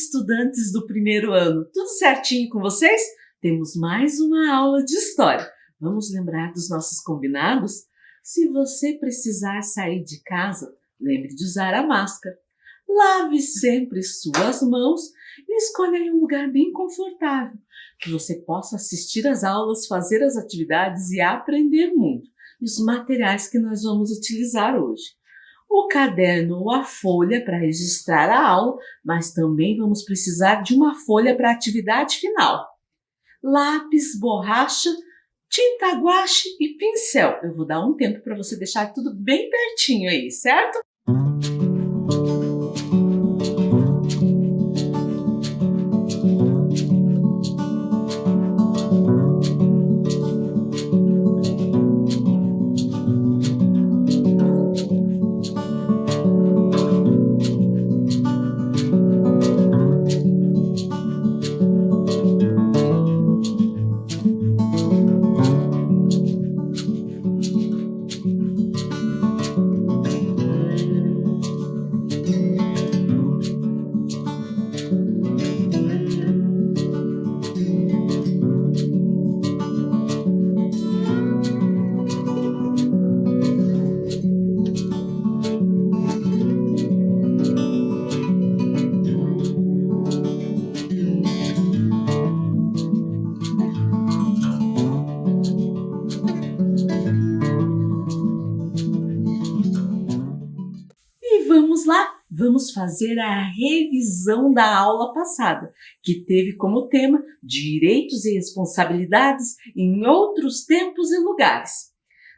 estudantes do primeiro ano, tudo certinho com vocês? Temos mais uma aula de história. Vamos lembrar dos nossos combinados? Se você precisar sair de casa, lembre de usar a máscara. Lave sempre suas mãos e escolha um lugar bem confortável, que você possa assistir às aulas, fazer as atividades e aprender muito. E os materiais que nós vamos utilizar hoje. O caderno ou a folha para registrar a aula, mas também vamos precisar de uma folha para a atividade final. Lápis, borracha, tinta guache e pincel. Eu vou dar um tempo para você deixar tudo bem pertinho aí, certo? Vamos lá, vamos fazer a revisão da aula passada, que teve como tema Direitos e Responsabilidades em Outros Tempos e Lugares.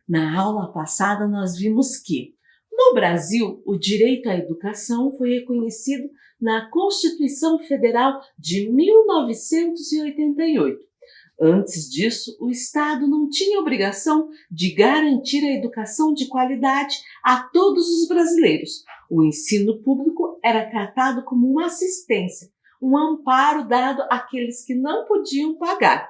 Na aula passada nós vimos que, no Brasil, o direito à educação foi reconhecido na Constituição Federal de 1988. Antes disso, o Estado não tinha obrigação de garantir a educação de qualidade a todos os brasileiros. O ensino público era tratado como uma assistência, um amparo dado àqueles que não podiam pagar.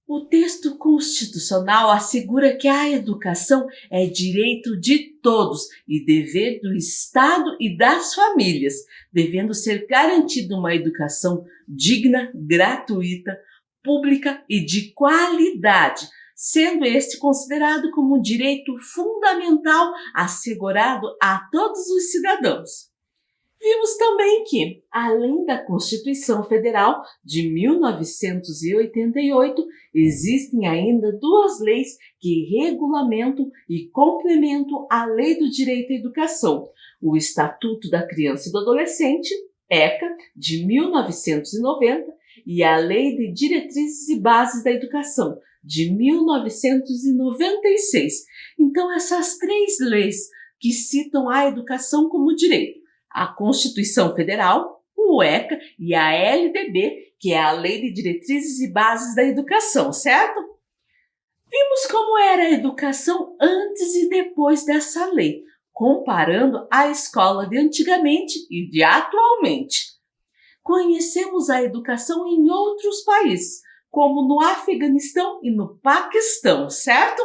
O texto constitucional assegura que a educação é direito de todos e dever do Estado e das famílias, devendo ser garantida uma educação digna, gratuita, pública e de qualidade, sendo este considerado como um direito fundamental assegurado a todos os cidadãos. Vimos também que, além da Constituição Federal de 1988, existem ainda duas leis que regulamentam e complementam a Lei do Direito à Educação: o Estatuto da Criança e do Adolescente, ECA, de 1990, e a Lei de Diretrizes e Bases da Educação, de 1996. Então, essas três leis que citam a educação como direito: a Constituição Federal, o ECA e a LDB, que é a Lei de Diretrizes e Bases da Educação, certo? Vimos como era a educação antes e depois dessa lei, comparando a escola de antigamente e de atualmente. Conhecemos a educação em outros países, como no Afeganistão e no Paquistão, certo?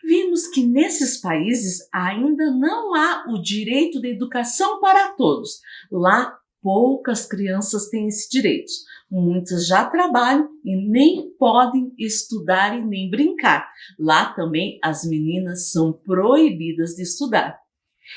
Vimos que nesses países ainda não há o direito de educação para todos. Lá, poucas crianças têm esse direito. Muitas já trabalham e nem podem estudar e nem brincar. Lá também as meninas são proibidas de estudar.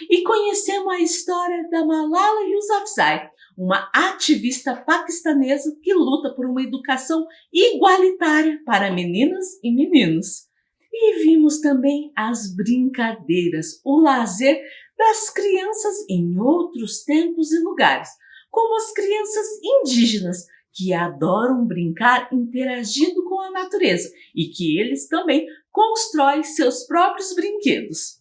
E conhecemos a história da Malala Yousafzai, uma ativista paquistanesa que luta por uma educação igualitária para meninas e meninos. E vimos também as brincadeiras, o lazer das crianças em outros tempos e lugares, como as crianças indígenas, que adoram brincar interagindo com a natureza e que eles também constroem seus próprios brinquedos.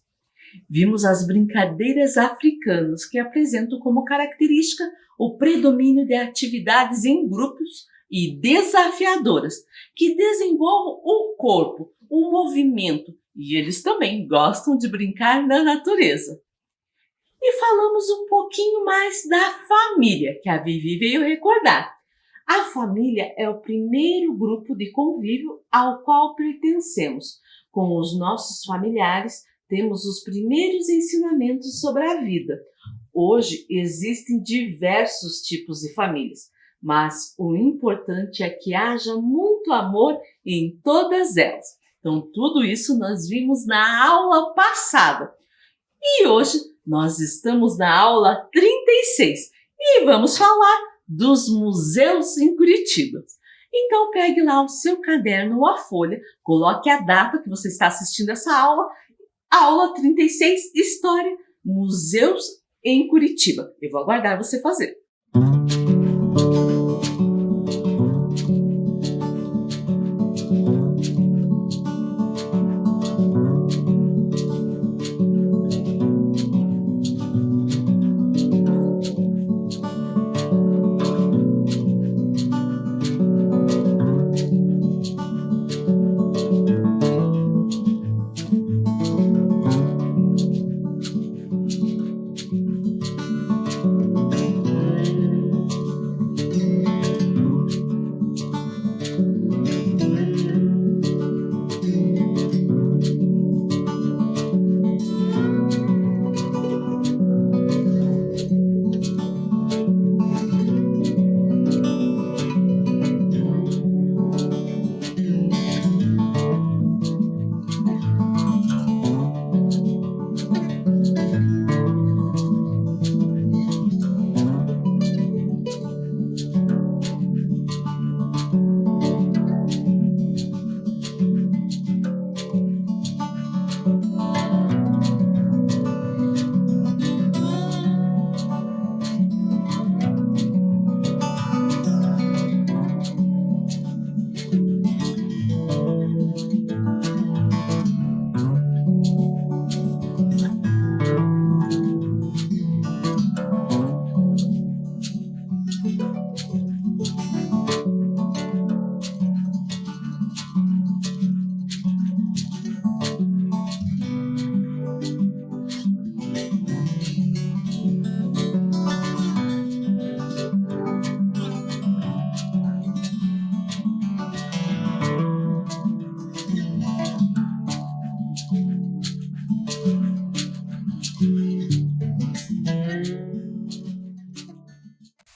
Vimos as brincadeiras africanas, que apresentam como característica o predomínio de atividades em grupos e desafiadoras, que desenvolvam o corpo, o movimento, e eles também gostam de brincar na natureza. E falamos um pouquinho mais da família, que a Vivi veio recordar. A família é o primeiro grupo de convívio ao qual pertencemos. Com os nossos familiares, temos os primeiros ensinamentos sobre a vida. Hoje existem diversos tipos de famílias, mas o importante é que haja muito amor em todas elas. Então, tudo isso nós vimos na aula passada. E hoje nós estamos na aula 36 e vamos falar dos museus em Curitiba. Então, pegue lá o seu caderno ou a folha, coloque a data que você está assistindo essa aula 36, História, Museus em Curitiba. Eu vou aguardar você fazer.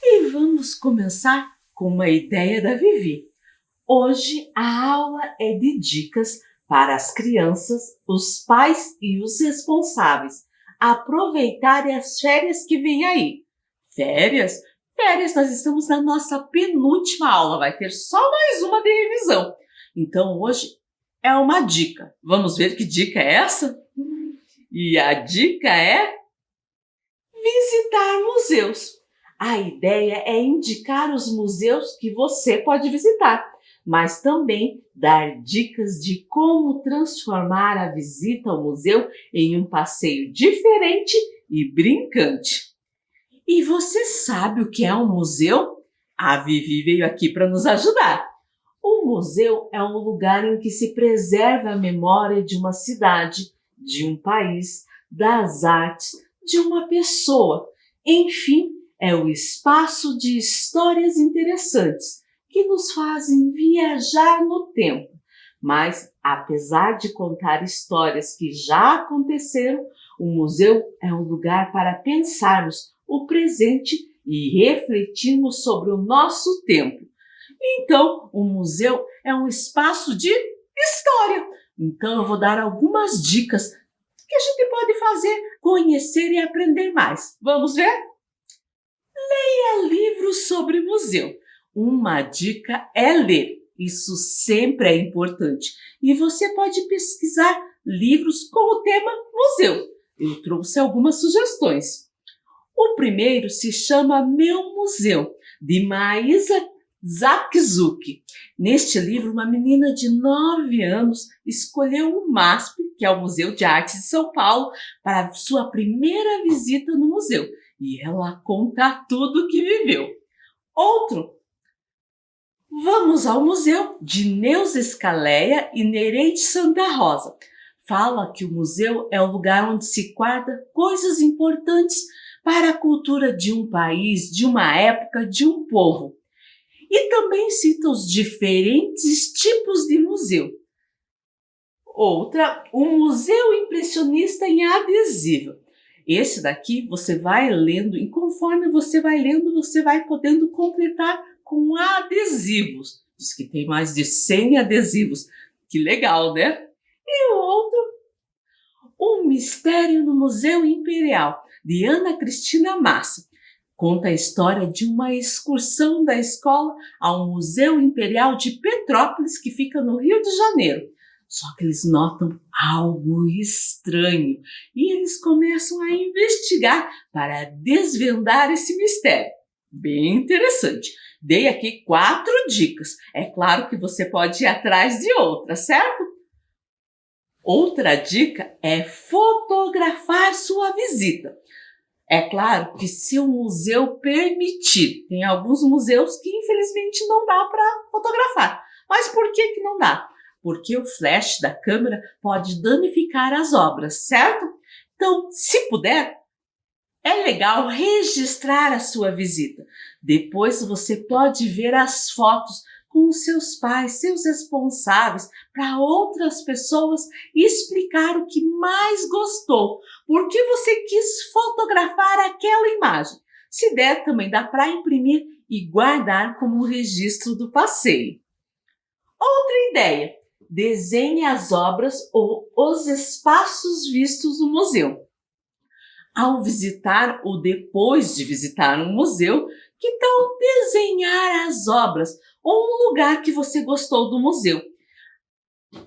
E vamos começar com uma ideia da Vivi. Hoje a aula é de dicas para as crianças, os pais e os responsáveis aproveitarem as férias que vêm aí. Férias? Férias, nós estamos na nossa penúltima aula, vai ter só mais uma de revisão. Então hoje é uma dica. Vamos ver que dica é essa? E a dica é visitar museus. A ideia é indicar os museus que você pode visitar, mas também dar dicas de como transformar a visita ao museu em um passeio diferente e brincante. E você sabe o que é um museu? A Vivi veio aqui para nos ajudar. Um museu é um lugar em que se preserva a memória de uma cidade, de um país, das artes, de uma pessoa. Enfim, é o espaço de histórias interessantes que nos fazem viajar no tempo. Mas, apesar de contar histórias que já aconteceram, o museu é um lugar para pensarmos o presente e refletirmos sobre o nosso tempo. Então, o museu é um espaço de história. Então, eu vou dar algumas dicas que a gente pode fazer, conhecer e aprender mais. Vamos ver? Leia livros sobre museu. Uma dica é ler. Isso sempre é importante. E você pode pesquisar livros com o tema museu. Eu trouxe algumas sugestões. O primeiro se chama Meu Museu, de Maísa Zakzuki. Neste livro, uma menina de 9 anos escolheu o MASP, que é o Museu de Arte de São Paulo, para sua primeira visita no museu. E ela conta tudo o que viveu. Outro, vamos ao museu de Neuza Scaleia e Nereide Santa Rosa. Fala que o museu é o lugar onde se guarda coisas importantes para a cultura de um país, de uma época, de um povo. E também cita os diferentes tipos de museu. Outra, um museu impressionista em adesivo. Esse daqui você vai lendo e conforme você vai lendo, você vai podendo completar com adesivos. Diz que tem mais de 100 adesivos. Que legal, né? E o outro, O Mistério no Museu Imperial, de Ana Cristina Massa. Conta a história de uma excursão da escola ao Museu Imperial de Petrópolis, que fica no Rio de Janeiro. Só que eles notam algo estranho e eles começam a investigar para desvendar esse mistério. Bem interessante. Dei aqui 4 dicas. É claro que você pode ir atrás de outras, certo? Outra dica é fotografar sua visita. É claro que se o museu permitir, tem alguns museus que infelizmente não dá para fotografar. Mas por que não dá? Porque o flash da câmera pode danificar as obras, certo? Então, se puder, é legal registrar a sua visita. Depois você pode ver as fotos com os seus pais, seus responsáveis, para outras pessoas explicar o que mais gostou, por que você quis fotografar aquela imagem. Se der, também dá para imprimir e guardar como um registro do passeio. Outra ideia: desenhe as obras ou os espaços vistos no museu. Ao visitar ou depois de visitar um museu, que tal desenhar as obras ou um lugar que você gostou do museu?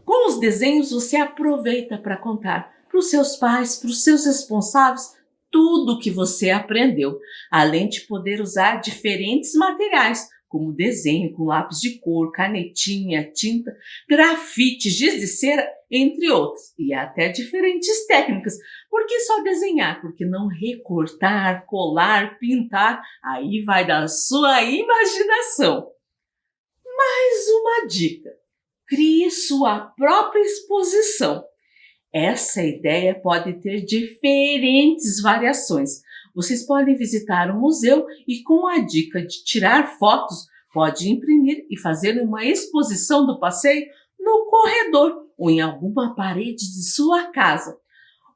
Com os desenhos você aproveita para contar para os seus pais, para os seus responsáveis, tudo o que você aprendeu, além de poder usar diferentes materiais, como desenho com lápis de cor, canetinha, tinta, grafite, giz de cera, entre outros, e até diferentes técnicas. Por que só desenhar? Por que não recortar, colar, pintar? Aí vai da sua imaginação. Mais uma dica: crie sua própria exposição. Essa ideia pode ter diferentes variações. Vocês podem visitar o museu e, com a dica de tirar fotos, pode imprimir e fazer uma exposição do passeio no corredor ou em alguma parede de sua casa.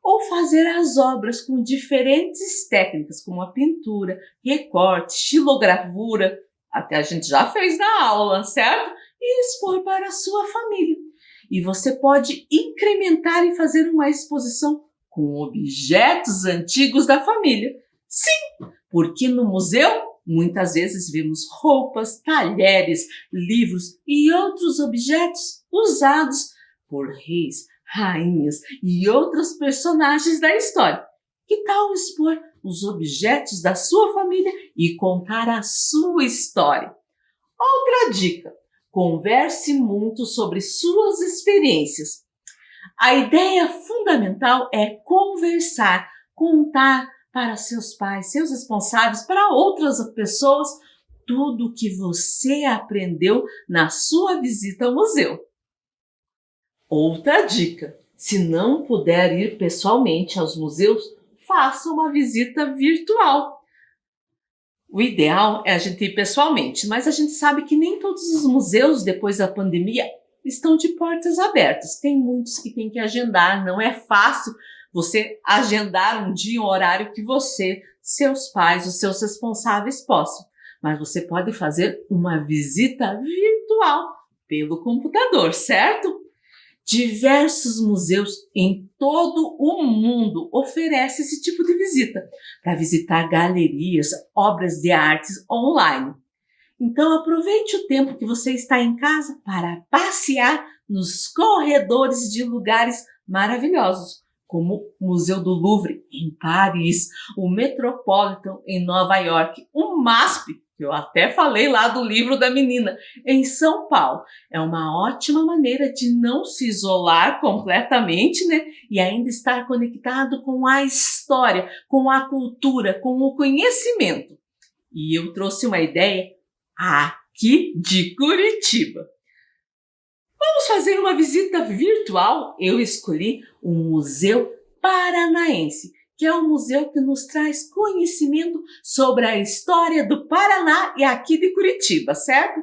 Ou fazer as obras com diferentes técnicas, como a pintura, recorte, estilogravura, até a gente já fez na aula, certo? E expor para a sua família. E você pode incrementar e fazer uma exposição com objetos antigos da família. Sim, porque no museu muitas vezes vemos roupas, talheres, livros e outros objetos usados por reis, rainhas e outros personagens da história. Que tal expor os objetos da sua família e contar a sua história? Outra dica: converse muito sobre suas experiências. A ideia fundamental é conversar, contar para seus pais, seus responsáveis, para outras pessoas, tudo o que você aprendeu na sua visita ao museu. Outra dica: se não puder ir pessoalmente aos museus, faça uma visita virtual. O ideal é a gente ir pessoalmente, mas a gente sabe que nem todos os museus, depois da pandemia, estão de portas abertas. Tem muitos que tem que agendar, não é fácil você agendar um dia, um horário que você, seus pais, os seus responsáveis possam. Mas você pode fazer uma visita virtual pelo computador, certo? Diversos museus em todo o mundo oferecem esse tipo de visita, para visitar galerias, obras de artes online. Então aproveite o tempo que você está em casa para passear nos corredores de lugares maravilhosos, como o Museu do Louvre em Paris, o Metropolitan em Nova York, o MASP, que eu até falei lá do livro da menina, em São Paulo. É uma ótima maneira de não se isolar completamente, né? E ainda estar conectado com a história, com a cultura, com o conhecimento. E eu trouxe uma ideia aqui de Curitiba. Vamos fazer uma visita virtual? Eu escolhi o Museu Paranaense, que é um museu que nos traz conhecimento sobre a história do Paraná e aqui de Curitiba, certo?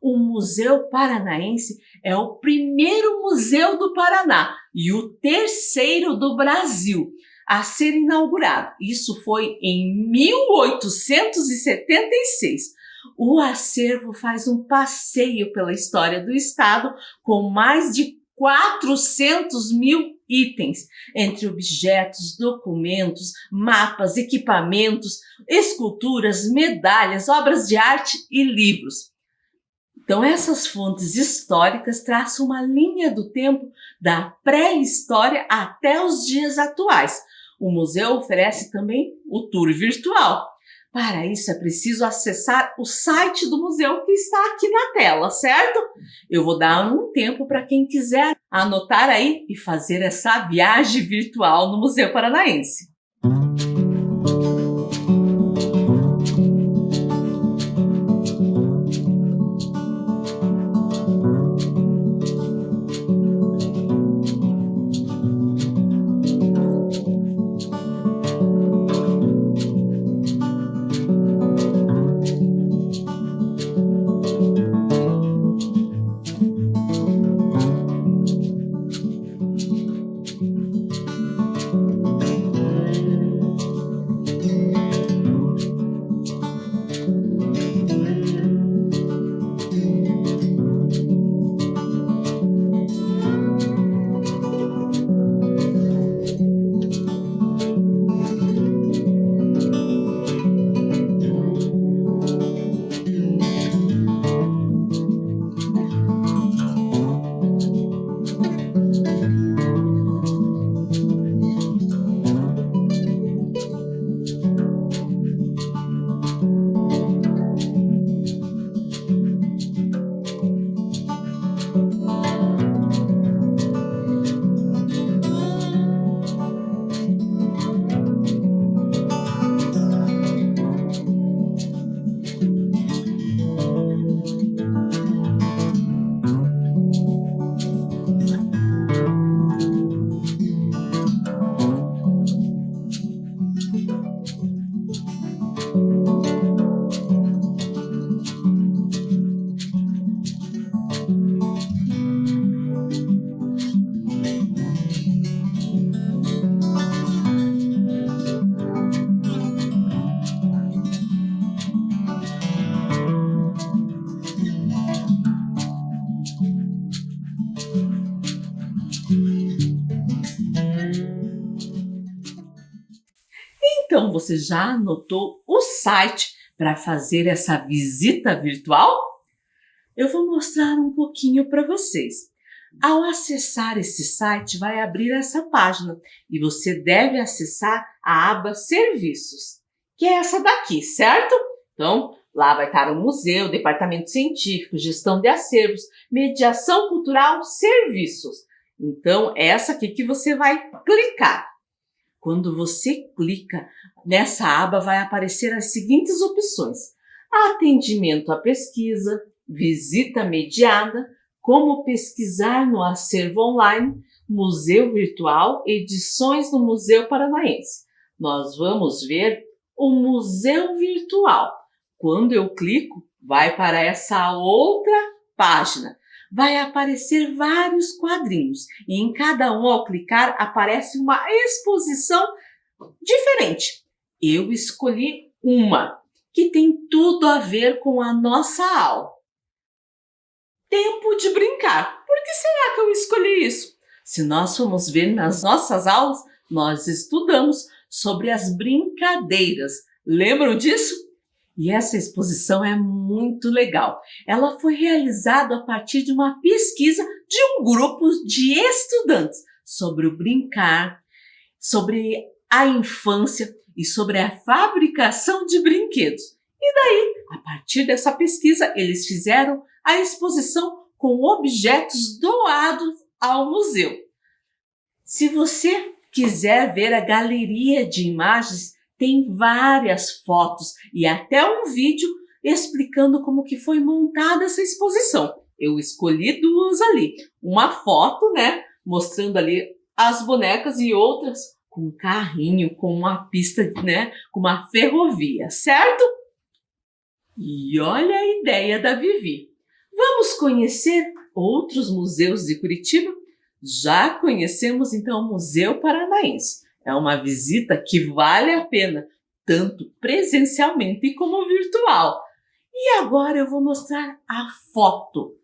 O Museu Paranaense é o primeiro museu do Paraná e o terceiro do Brasil. a ser inaugurado. Isso foi em 1876. O acervo faz um passeio pela história do estado com mais de 400.000 itens, entre objetos, documentos, mapas, equipamentos, esculturas, medalhas, obras de arte e livros. Então, essas fontes históricas traçam uma linha do tempo da pré-história até os dias atuais. O museu oferece também o tour virtual. Para isso, é preciso acessar o site do museu que está aqui na tela, certo? Eu vou dar um tempo para quem quiser anotar aí e fazer essa viagem virtual no Museu Paranaense. Então, você já anotou o site para fazer essa visita virtual? Eu vou mostrar um pouquinho para vocês. Ao acessar esse site, vai abrir essa página e você deve acessar a aba Serviços, que é essa daqui, certo? Então, lá vai estar o museu, departamento científico, gestão de acervos, mediação cultural, serviços. Então, é essa aqui que você vai clicar. Quando você clica nessa aba, vai aparecer as seguintes opções: atendimento à pesquisa, visita mediada, como pesquisar no acervo online, museu virtual, edições no Museu Paranaense. Nós vamos ver o museu virtual. Quando eu clico, vai para essa outra página. Vai aparecer vários quadrinhos e em cada um, ao clicar, aparece uma exposição diferente. Eu escolhi uma que tem tudo a ver com a nossa aula. Tempo de brincar. Por que será que eu escolhi isso? Se nós formos ver nas nossas aulas, nós estudamos sobre as brincadeiras. Lembram disso? E essa exposição é muito legal. Ela foi realizada a partir de uma pesquisa de um grupo de estudantes sobre o brincar, sobre a infância e sobre a fabricação de brinquedos. E daí, a partir dessa pesquisa, eles fizeram a exposição com objetos doados ao museu. Se você quiser ver a galeria de imagens, tem várias fotos e até um vídeo explicando como que foi montada essa exposição. Eu escolhi duas ali. Uma foto, mostrando ali as bonecas e outras com um carrinho, com uma pista, com uma ferrovia, certo? E olha a ideia da Vivi. Vamos conhecer outros museus de Curitiba? Já conhecemos então o Museu Paranaense. É uma visita que vale a pena, tanto presencialmente como virtual. E agora eu vou mostrar a foto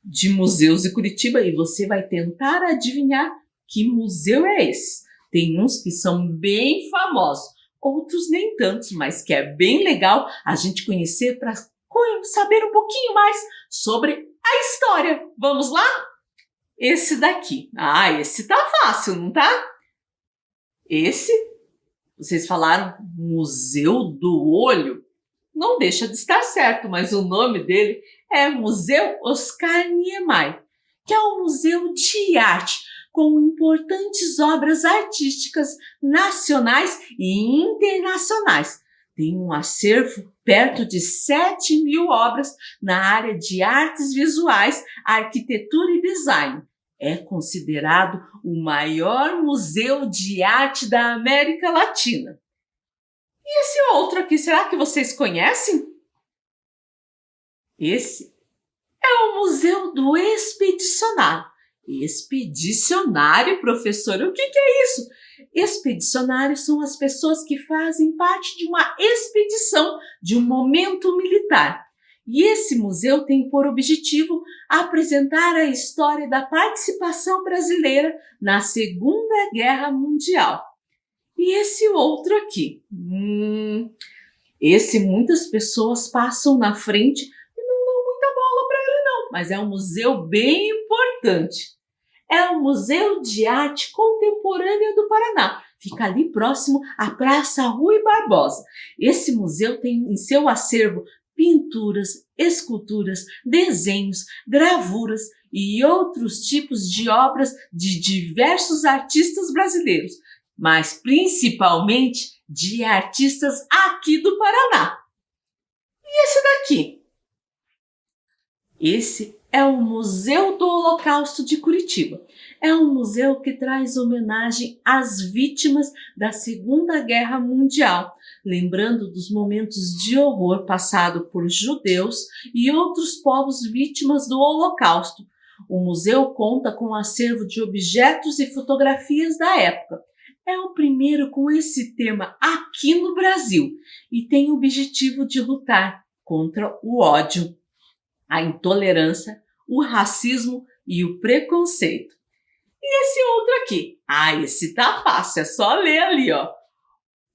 de museus de Curitiba e você vai tentar adivinhar que museu é esse. Tem uns que são bem famosos, outros nem tantos, mas que é bem legal a gente conhecer para saber um pouquinho mais sobre a história. Vamos lá? Esse daqui. Esse tá fácil, não tá? Esse, vocês falaram Museu do Olho? Não deixa de estar certo, mas o nome dele é Museu Oscar Niemeyer, que é um museu de arte com importantes obras artísticas nacionais e internacionais. Tem um acervo perto de 7.000 obras na área de artes visuais, arquitetura e design. É considerado o maior museu de arte da América Latina. E esse outro aqui, será que vocês conhecem? Esse é o Museu do Expedicionário. Expedicionário, professor, o que é isso? Expedicionários são as pessoas que fazem parte de uma expedição, de um momento militar. E esse museu tem por objetivo apresentar a história da participação brasileira na Segunda Guerra Mundial. E esse outro aqui? Esse muitas pessoas passam na frente e não dão muita bola para ele não, mas é um museu bem importante. É o Museu de Arte Contemporânea do Paraná. Fica ali próximo à Praça Rui Barbosa. Esse museu tem em seu acervo pinturas, esculturas, desenhos, gravuras e outros tipos de obras de diversos artistas brasileiros, mas principalmente de artistas aqui do Paraná. E esse daqui? Esse é o Museu do Holocausto de Curitiba. É um museu que traz homenagem às vítimas da Segunda Guerra Mundial, lembrando dos momentos de horror passado por judeus e outros povos vítimas do Holocausto. O museu conta com um acervo de objetos e fotografias da época. É o primeiro com esse tema aqui no Brasil e tem o objetivo de lutar contra o ódio, a intolerância, o racismo e o preconceito. E esse outro aqui? Esse tá fácil, é só ler ali, ó.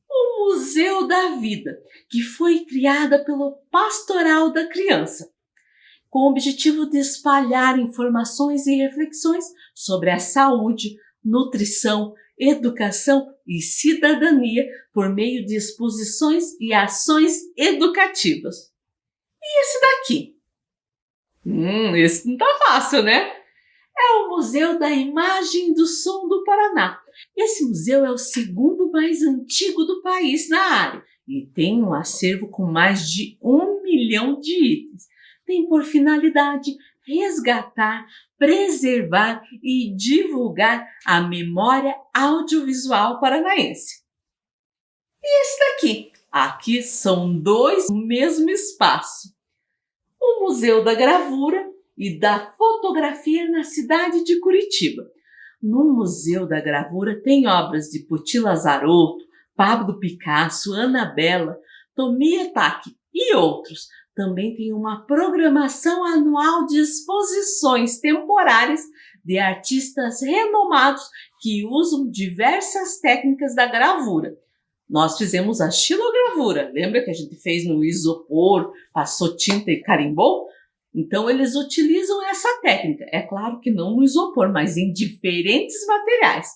O Museu da Vida, que foi criada pelo Pastoral da Criança, com o objetivo de espalhar informações e reflexões sobre a saúde, nutrição, educação e cidadania por meio de exposições e ações educativas. E esse daqui? Esse não tá fácil, né? É o Museu da Imagem e do Som do Paraná. Esse museu é o segundo mais antigo do país na área e tem um acervo com mais de 1 milhão de itens. Tem por finalidade resgatar, preservar e divulgar a memória audiovisual paranaense. E esse daqui? Aqui são dois no mesmo espaço. O Museu da Gravura e da Fotografia na cidade de Curitiba. No Museu da Gravura tem obras de Puty Lazarotto, Pablo Picasso, Annabella, Tomiotaki e outros. Também tem uma programação anual de exposições temporárias de artistas renomados que usam diversas técnicas da gravura. Nós fizemos a xilogravura, lembra que a gente fez no isopor, passou tinta e carimbou? Então eles utilizam essa técnica, é claro que não no isopor, mas em diferentes materiais.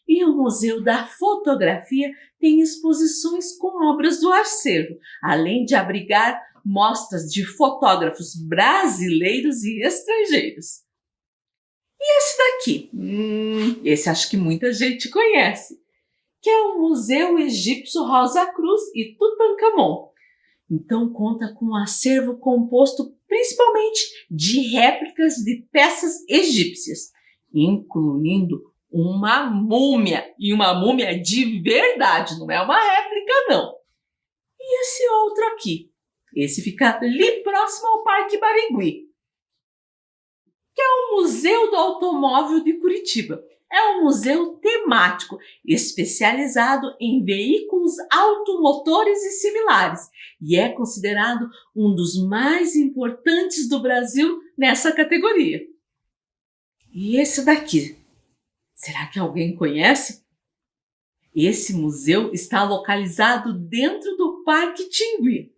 E o Museu da Fotografia tem exposições com obras do acervo, além de abrigar mostras de fotógrafos brasileiros e estrangeiros. E esse daqui? Esse acho que muita gente conhece, que é o Museu Egípcio Rosa Cruz e Tutankhamon. Então conta com um acervo composto principalmente de réplicas de peças egípcias, incluindo uma múmia, e uma múmia de verdade, não é uma réplica não. E esse outro aqui? Esse fica ali próximo ao Parque Barigui, que é o Museu do Automóvel de Curitiba. É um museu temático, especializado em veículos automotores e similares, e é considerado um dos mais importantes do Brasil nessa categoria. E esse daqui, será que alguém conhece? Esse museu está localizado dentro do Parque Tingui,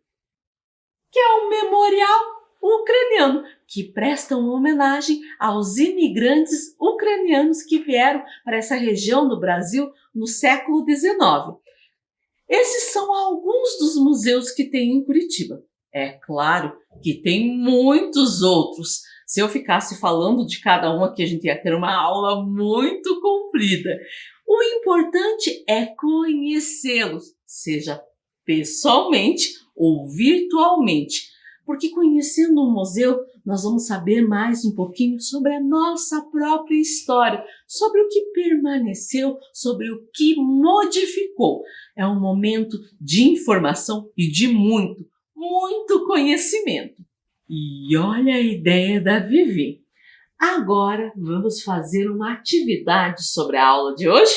que é um memorial ucraniano que presta uma homenagem aos imigrantes ucranianos que vieram para essa região do Brasil no século XIX. Esses são alguns dos museus que tem em Curitiba. É claro que tem muitos outros. Se eu ficasse falando de cada um aqui, a gente ia ter uma aula muito comprida. O importante é conhecê-los, seja pessoalmente ou virtualmente, porque conhecendo um museu, nós vamos saber mais um pouquinho sobre a nossa própria história, sobre o que permaneceu, sobre o que modificou. É um momento de informação e de muito conhecimento. E olha a ideia da Vivi. Agora vamos fazer uma atividade sobre a aula de hoje?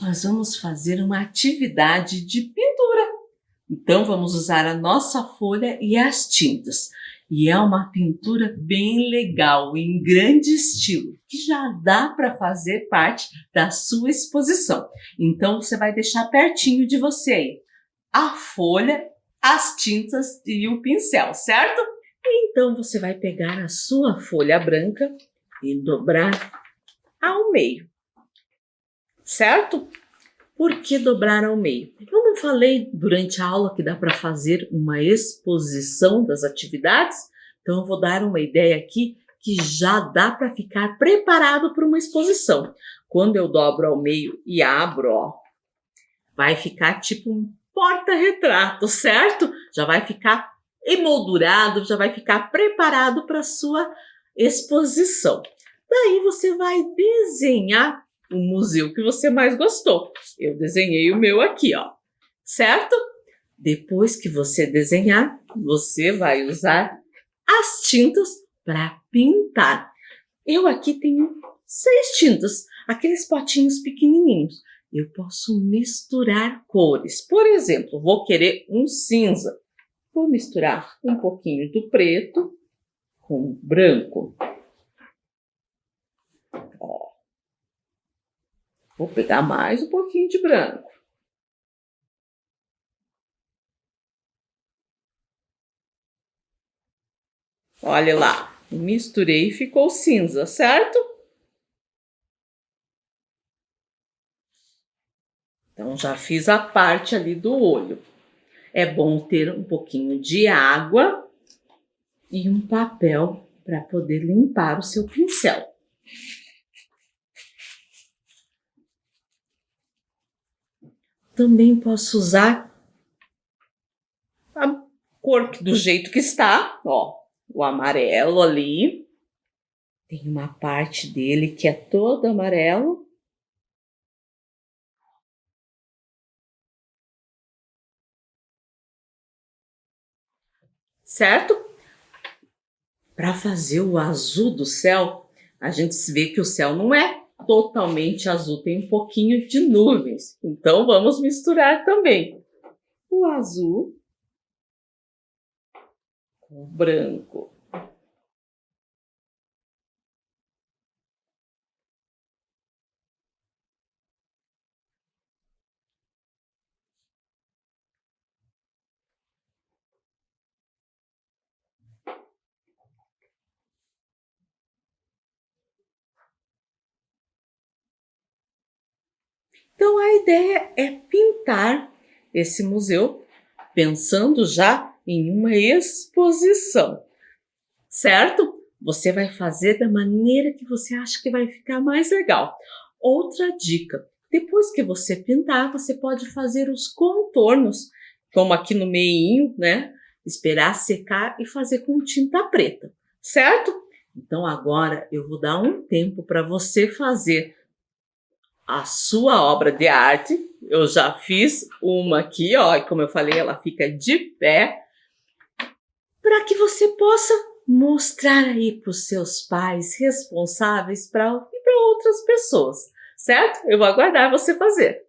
Nós vamos fazer uma atividade de pintura. Então vamos usar a nossa folha e as tintas. E é uma pintura bem legal, em grande estilo, que já dá para fazer parte da sua exposição. Então você vai deixar pertinho de você aí a folha, as tintas e o pincel, certo? Então você vai pegar a sua folha branca e dobrar ao meio, certo? Por que dobrar ao meio? Eu não falei durante a aula que dá para fazer uma exposição das atividades? Então eu vou dar uma ideia aqui que já dá para ficar preparado para uma exposição. Quando eu dobro ao meio e abro, ó, vai ficar tipo um porta-retrato, certo? Já vai ficar emoldurado, já vai ficar preparado para a sua exposição. Daí você vai desenhar o museu que você mais gostou. Eu desenhei o meu aqui, ó, certo? Depois que você desenhar, você vai usar as tintas para pintar. Eu aqui tenho 6 tintas, aqueles potinhos pequenininhos. Eu posso misturar cores. Por exemplo, vou querer um cinza. Vou misturar um pouquinho do preto com o branco. Ó. Vou pegar mais um pouquinho de branco. Olha lá, misturei e ficou cinza, certo? Então já fiz a parte ali do olho. É bom ter um pouquinho de água e um papel para poder limpar o seu pincel. Também posso usar a cor do jeito que está, ó, o amarelo ali. Tem uma parte dele que é todo amarelo. Certo? Para fazer o azul do céu, a gente vê que o céu não é totalmente azul, tem um pouquinho de nuvens. Então vamos misturar também o azul com o branco. Então a ideia é pintar esse museu pensando já em uma exposição, certo? Você vai fazer da maneira que você acha que vai ficar mais legal. Outra dica, depois que você pintar, você pode fazer os contornos, como aqui no meinho, né? Esperar secar e fazer com tinta preta, certo? Então agora eu vou dar um tempo para você fazer a sua obra de arte. Eu já fiz uma aqui, ó, e como eu falei, ela fica de pé, para que você possa mostrar aí para os seus pais responsáveis e para outras pessoas, certo? Eu vou aguardar você fazer.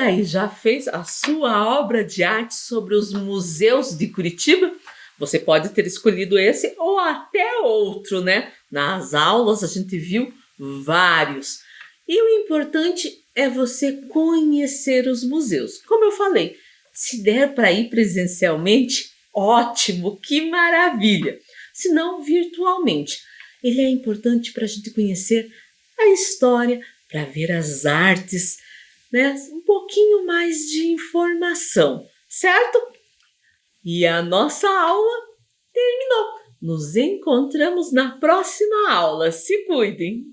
aí, já fez a sua obra de arte sobre os museus de Curitiba? Você pode ter escolhido esse ou até outro, né? Nas aulas a gente viu vários. E o importante é você conhecer os museus. Como eu falei, se der para ir presencialmente, ótimo, que maravilha! Se não, virtualmente. Ele é importante para a gente conhecer a história, para ver as artes, né? Um pouquinho mais de informação, certo? E a nossa aula terminou. Nos encontramos na próxima aula. Se cuidem!